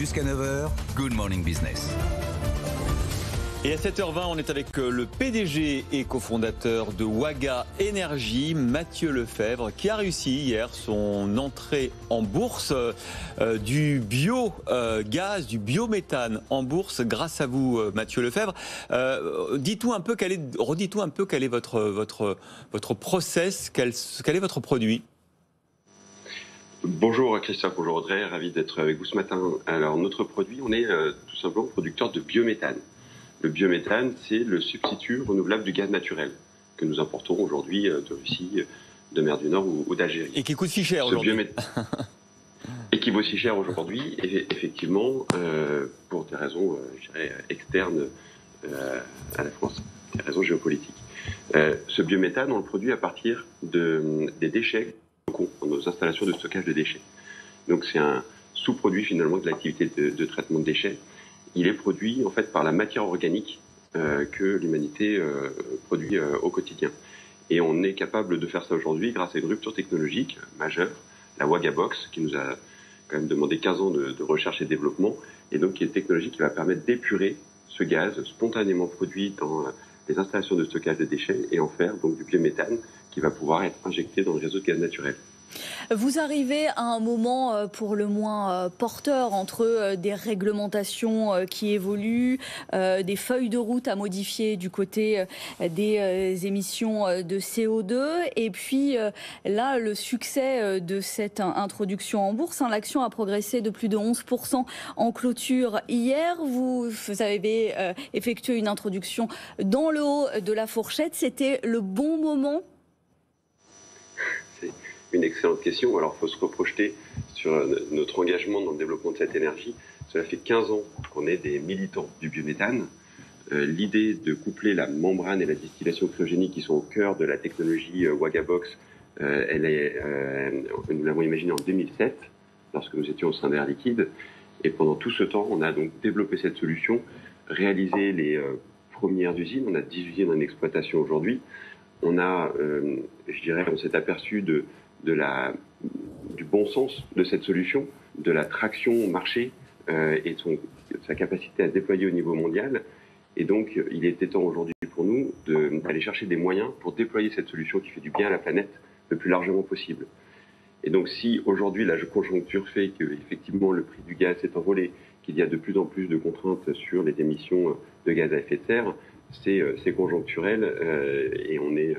Jusqu'à 9 h, Good Morning Business. Et à 7h20, on est avec le PDG et cofondateur de Waga Énergie, Mathieu Lefebvre, qui a réussi hier son entrée en bourse du biogaz, du biométhane en bourse grâce à vous, Mathieu Lefebvre. Redites-nous un peu quel est votre process, quel est votre produit. Bonjour Christophe, bonjour Audrey, ravi d'être avec vous ce matin. Alors notre produit, on est tout simplement producteur de biométhane. Le biométhane, c'est le substitut renouvelable du gaz naturel que nous importons aujourd'hui de Russie, de mer du Nord ou d'Algérie. Et qui coûte si cher aujourd'hui. Et qui vaut si cher aujourd'hui, effectivement, pour des raisons, je dirais, externes à la France, des raisons géopolitiques. Ce biométhane, on le produit à partir des déchets dans nos installations de stockage de déchets. Donc c'est un sous-produit finalement de l'activité de traitement de déchets. Il est produit en fait par la matière organique que l'humanité produit au quotidien. Et on est capable de faire ça aujourd'hui grâce à une rupture technologique majeure, la Waga Box, qui nous a quand même demandé 15 ans de recherche et développement, et donc qui est une technologie qui va permettre d'épurer ce gaz spontanément produit dans les installations de stockage de déchets et en faire donc du biométhane qui va pouvoir être injecté dans le réseau de gaz naturel. Vous arrivez à un moment pour le moins porteur entre des réglementations qui évoluent, des feuilles de route à modifier du côté des émissions de CO2 et puis là le succès de cette introduction en bourse. L'action a progressé de plus de 11% en clôture hier. Vous avez effectué une introduction dans le haut de la fourchette. C'était le bon moment ? Une excellente question. Alors, il faut se reprojeter sur notre engagement dans le développement de cette énergie. Cela fait 15 ans qu'on est des militants du biométhane. L'idée de coupler la membrane et la distillation cryogénique qui sont au cœur de la technologie Waga Box, nous l'avons imaginée en 2007, lorsque nous étions au sein d'Air Liquide. Et pendant tout ce temps, on a donc développé cette solution, réalisé les premières usines. On a 10 usines en exploitation aujourd'hui. On a, on s'est aperçu du bon sens de cette solution, de la traction marché et de sa capacité à se déployer au niveau mondial. Et donc, il était temps aujourd'hui pour nous d'aller chercher des moyens pour déployer cette solution qui fait du bien à la planète le plus largement possible. Et donc, si aujourd'hui la conjoncture fait qu'effectivement le prix du gaz s'est envolé, qu'il y a de plus en plus de contraintes sur les émissions de gaz à effet de serre, c'est conjoncturel et on est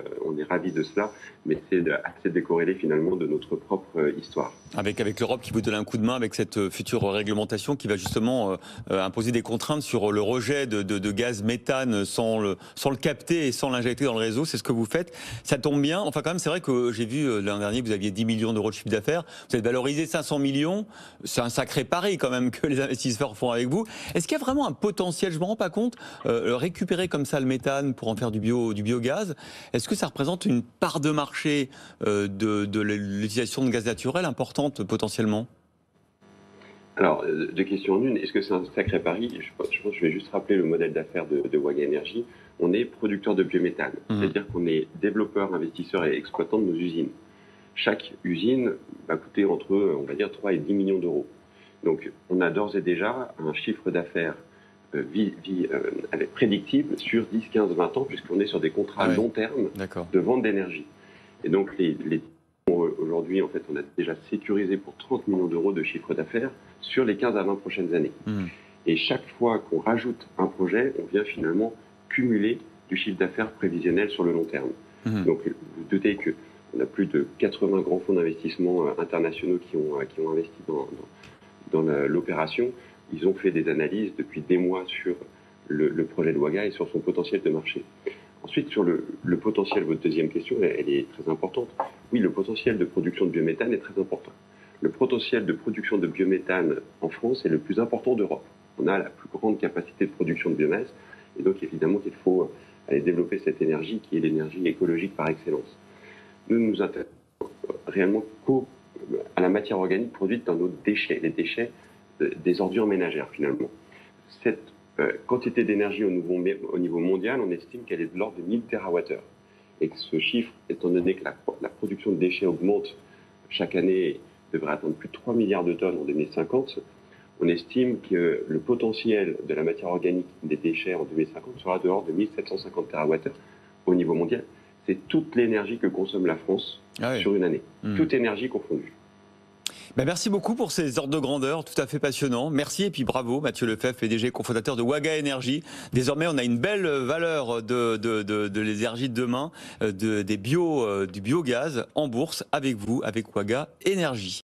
ravis de cela, mais c'est assez décorrélé finalement de notre propre histoire. Avec l'Europe qui vous donne un coup de main avec cette future réglementation qui va justement imposer des contraintes sur le rejet de gaz méthane sans le capter et sans l'injecter dans le réseau, c'est ce que vous faites. Ça tombe bien, enfin quand même c'est vrai que j'ai vu l'an dernier vous aviez 10 millions d'euros de chiffre d'affaires, vous avez valorisé 500 millions, c'est un sacré pari quand même que les investisseurs font avec vous. Est-ce qu'il y a vraiment un potentiel, je ne me rends pas compte, récupérer comme ça le méthane pour en faire du biogaz, est-ce que ça représente une part de marché de l'utilisation de gaz naturel importante potentiellement? Alors, deux questions en une. Est-ce que c'est un sacré pari? Je pense que je vais juste rappeler le modèle d'affaires de Waga Énergie. On est producteur de biométhane, c'est-à-dire qu'on est développeur, investisseur et exploitant de nos usines. Chaque usine va coûter entre, on va dire, 3 et 10 millions d'euros. Donc, on a d'ores et déjà un chiffre d'affaires prédictible sur 10, 15, 20 ans, puisqu'on est sur des contrats long terme de vente d'énergie. Et donc, aujourd'hui, en fait, on a déjà sécurisé pour 30 millions d'euros de chiffre d'affaires sur les 15 à 20 prochaines années. Et chaque fois qu'on rajoute un projet, on vient finalement cumuler du chiffre d'affaires prévisionnel sur le long terme. Donc, vous doutez qu'on a plus de 80 grands fonds d'investissement internationaux qui ont investi dans l'opération. Ils ont fait des analyses depuis des mois sur le projet de Waga et sur son potentiel de marché. Ensuite, sur le potentiel, votre deuxième question, elle est très importante. Oui, le potentiel de production de biométhane est très important. Le potentiel de production de biométhane en France est le plus important d'Europe. On a la plus grande capacité de production de biomasse et donc évidemment qu'il faut aller développer cette énergie qui est l'énergie écologique par excellence. Nous nous intéressons réellement à la matière organique produite dans nos déchets, les déchets des ordures ménagères finalement. Cette quantité d'énergie au niveau mondial, on estime qu'elle est de l'ordre de 1000 TWh. Et que ce chiffre, étant donné que la production de déchets augmente chaque année, devrait atteindre plus de 3 milliards de tonnes en 2050, on estime que le potentiel de la matière organique des déchets en 2050 sera de l'ordre de 1750 TWh au niveau mondial. C'est toute l'énergie que consomme la France sur une année. Toute énergie confondue. Ben merci beaucoup pour ces ordres de grandeur, tout à fait passionnants. Merci et puis bravo Mathieu Lefebvre, PDG cofondateur de Waga Énergie. Désormais, on a une belle valeur de l'énergie de demain, du biogaz en bourse avec vous, avec Waga Énergie.